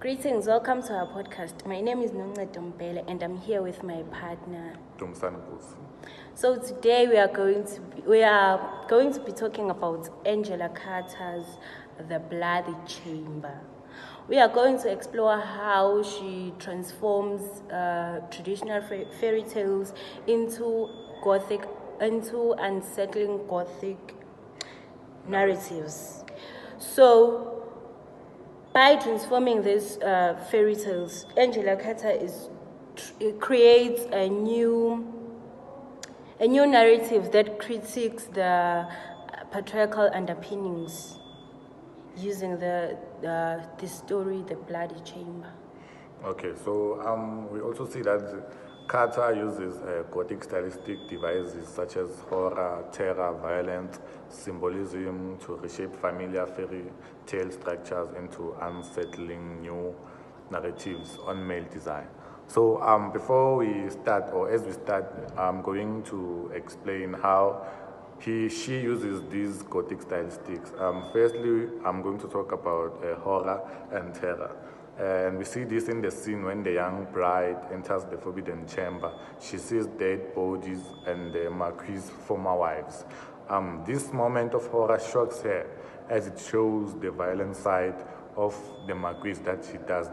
Greetings, welcome to our podcast. My name is Noncedo and I'm here with my partner Dumsani. So today we are going to be talking about Angela Carter's The Bloody Chamber. We are going to explore how she transforms traditional fairy tales into unsettling Gothic narratives. So, by transforming these fairy tales, Angela Carter creates a new narrative that critiques the patriarchal underpinnings using the story, The Bloody Chamber. Okay, so we also see that Carter uses Gothic stylistic devices such as horror, terror, violence, symbolism to reshape familiar fairy tale structures into unsettling new narratives on male design. So before we start, or as we start, I'm going to explain how she uses these Gothic stylistics. Firstly, I'm going to talk about horror and terror. And we see this in the scene when the young bride enters the forbidden chamber. She sees dead bodies and the Marquis's former wives. This moment of horror shocks her as it shows the violent side of the Marquis, that he does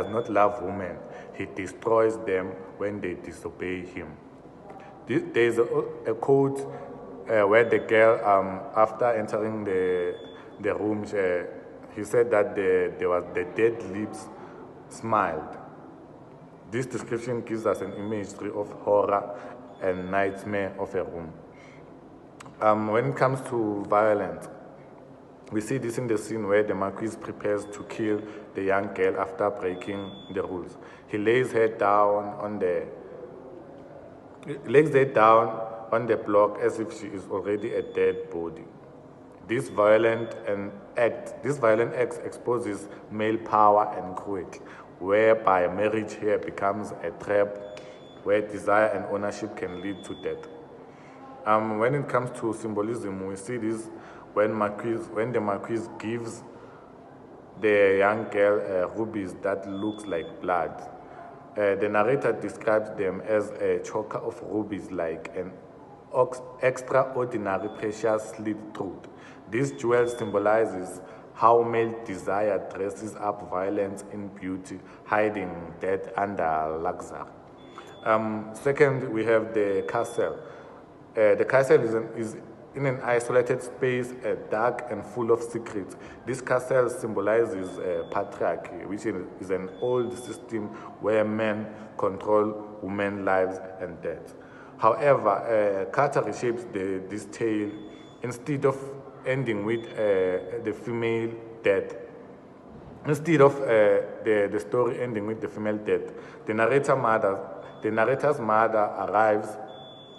not love women. He destroys them when they disobey him. There is a quote where the girl, after entering the room, he said that the dead lips smiled. This description gives us an imagery of horror and nightmare of a room. When it comes to violence, we see this in the scene where the Marquis prepares to kill the young girl after breaking the rules. He lays her down on the block as if she is already a dead body. This violent act exposes male power and cruelty, whereby marriage here becomes a trap where desire and ownership can lead to death. When it comes to symbolism, we see this when the Marquis gives the young girl rubies that looks like blood. The narrator describes them as a choker of rubies, like an extraordinary precious slit throat. This jewel symbolizes how male desire dresses up violence in beauty, hiding death under luxury. Second, we have the castle. The castle is in an isolated space, dark and full of secrets. This castle symbolizes patriarchy, which is an old system where men control women's lives and death. However, Carter reshapes this tale. Instead of ending with the female death, instead of the story ending with the female death, the narrator's mother arrives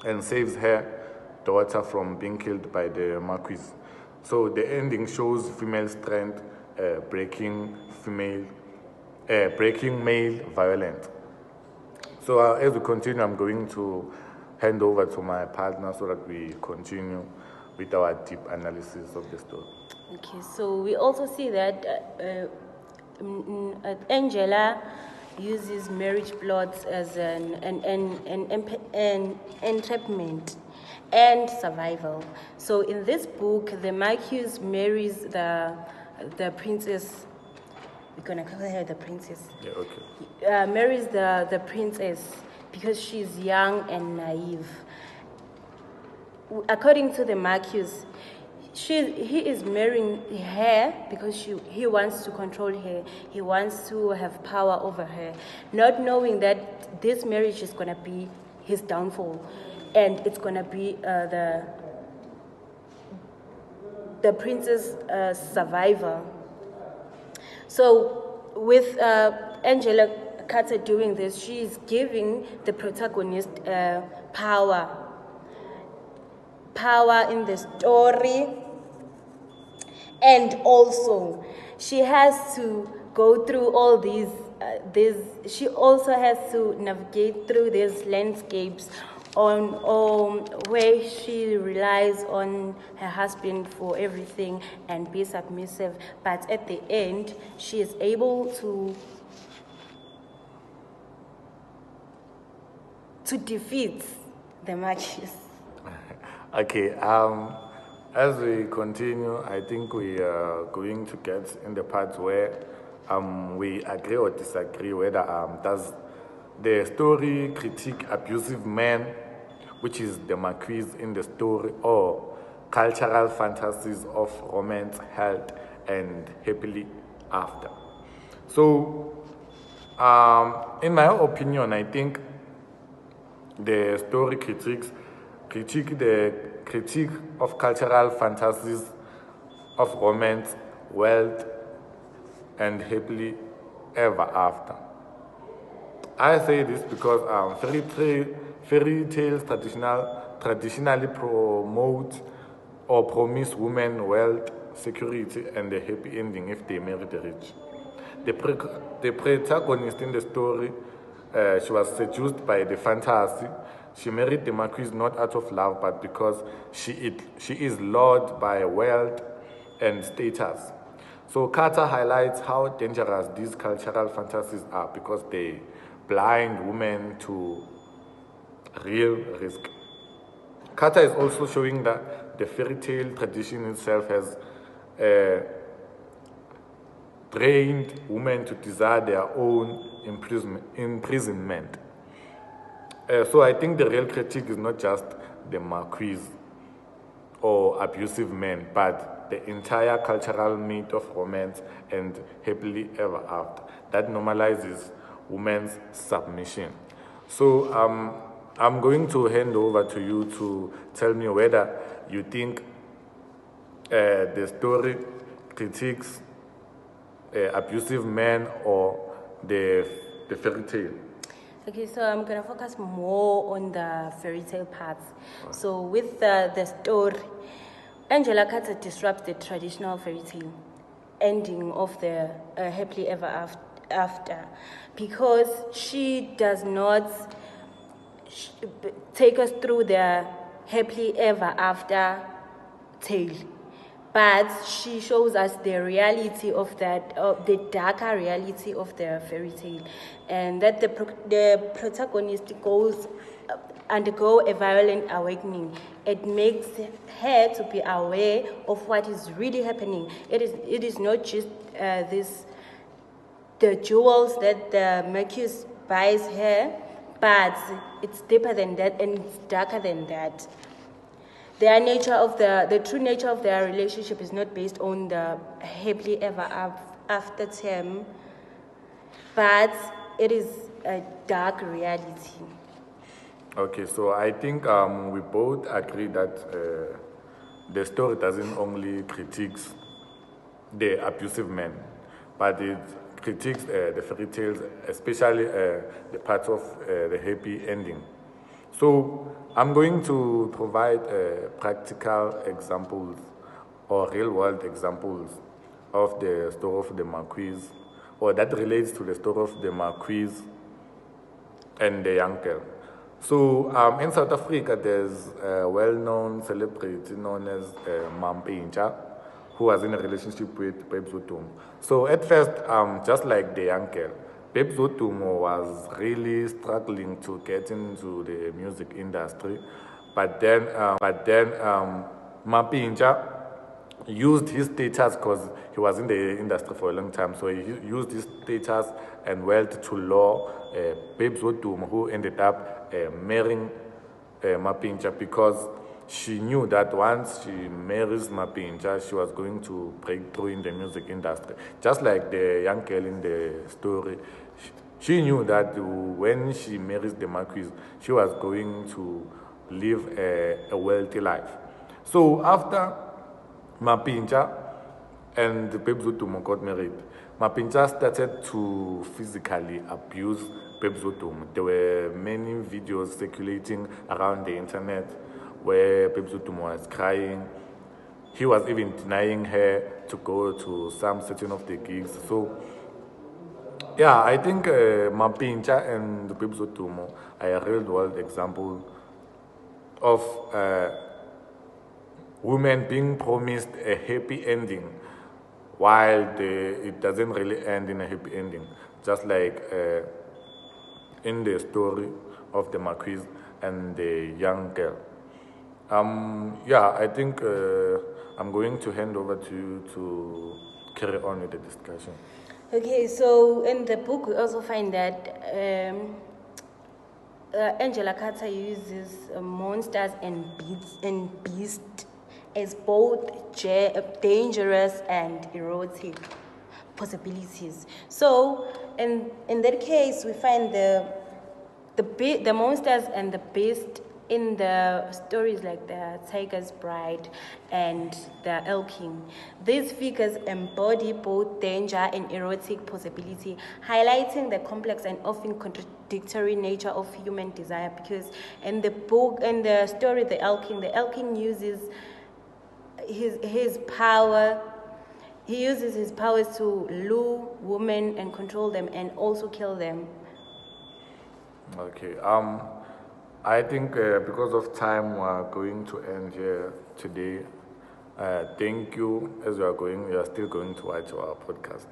and saves her daughter from being killed by the Marquis. So the ending shows female strength breaking male violence. So as we continue, I'm going to hand over to my partner so that we continue with our deep analysis of the story. Okay, so we also see that Angela uses marriage plots as an entrapment and survival. So in this book, the Marquis marries the princess. We're gonna call her the princess. Yeah, okay. Marries the princess because she's young and naive. According to the Marquis, he is marrying her because he wants to control her. He wants to have power over her, not knowing that this marriage is going to be his downfall, and it's going to be the princess' survivor. So with Angela Carter doing this, she is giving the protagonist power in the story, and also she has to go through all these she also has to navigate through these landscapes where she relies on her husband for everything and be submissive, but at the end she is able to defeat the Marquis. Okay, as we continue, I think we are going to get in the part where we agree or disagree whether does the story critique abusive men, which is the Marquis in the story, or cultural fantasies of romance, health, and happily after. So, in my opinion, I think the story critique of cultural fantasies of romance, wealth, and happily ever after. I say this because fairy tales traditionally promote or promise women wealth, security, and a happy ending if they marry the rich. The protagonist in the story, she was seduced by the fantasy. She married the Marquis not out of love, but because she is lured by wealth and status. So Carter highlights how dangerous these cultural fantasies are because they blind women to real risk. Carter is also showing that the fairy tale tradition itself has trained women to desire their own imprisonment. So I think the real critique is not just the Marquis or abusive men, but the entire cultural myth of romance and happily ever after that normalizes women's submission. So I'm going to hand over to you to tell me whether you think the story critiques abusive men or the fairy tale. Okay, so I'm gonna focus more on the fairy tale parts. So with the story, Angela Carter disrupts the traditional fairy tale ending of the happily ever after because she does not take us through the happily ever after tale, but she shows us the reality of that, the darker reality of the fairy tale, and that the protagonist undergo a violent awakening. It makes her to be aware of what is really happening. It is not just the jewels that the Marquis buys her, but it's deeper than that and it's darker than that. The true nature of their relationship is not based on the happily ever after term, but it is a dark reality. Okay, so I think we both agree that the story doesn't only critiques the abusive men, but it critiques the fairy tales, especially the part of the happy ending. So I'm going to provide practical examples or real-world examples of the story of the Marquis, or that relates to the story of the Marquis and the young girl. So in South Africa, there's a well-known celebrity known as Mampintsha, who was in a relationship with Babes Wotumo. So at first, just like the young girl, Babes Wotumo was really struggling to get into the music industry, but then Mampintsha used his status because he was in the industry for a long time. So he used his status and wealth to lure Babes Wotumo, who ended up marrying Mampintsha because she knew that once she marries Mampintsha, she was going to break through in the music industry. Just like the young girl in the story, she knew that when she marries the Marquis, she was going to live a wealthy life. So after Mampintsha and Babes Wotumo got married, Mampintsha started to physically abuse Babes Wotumo. There were many videos circulating around the internet where Babes Wotumo was crying. He was even denying her to go to some certain of the gigs. So, yeah, I think Mampintsha and Babes Wotumo are a real-world example of women being promised a happy ending, while it doesn't really end in a happy ending, just like in the story of the Marquise and the young girl. Yeah, I think I'm going to hand over to you to carry on with the discussion. Okay, so in the book we also find that Angela Carter uses monsters and beasts as both dangerous and erotic possibilities. So in that case, we find the monsters and the beast in the stories like the Tiger's Bride and the Elk King. These figures embody both danger and erotic possibility, highlighting the complex and often contradictory nature of human desire. Because in the story, the Elk King uses his power. He uses his powers to lure women and control them, and also kill them. Okay. I think because of time, we are going to end here today. Thank you. As you are still going to watch our podcast.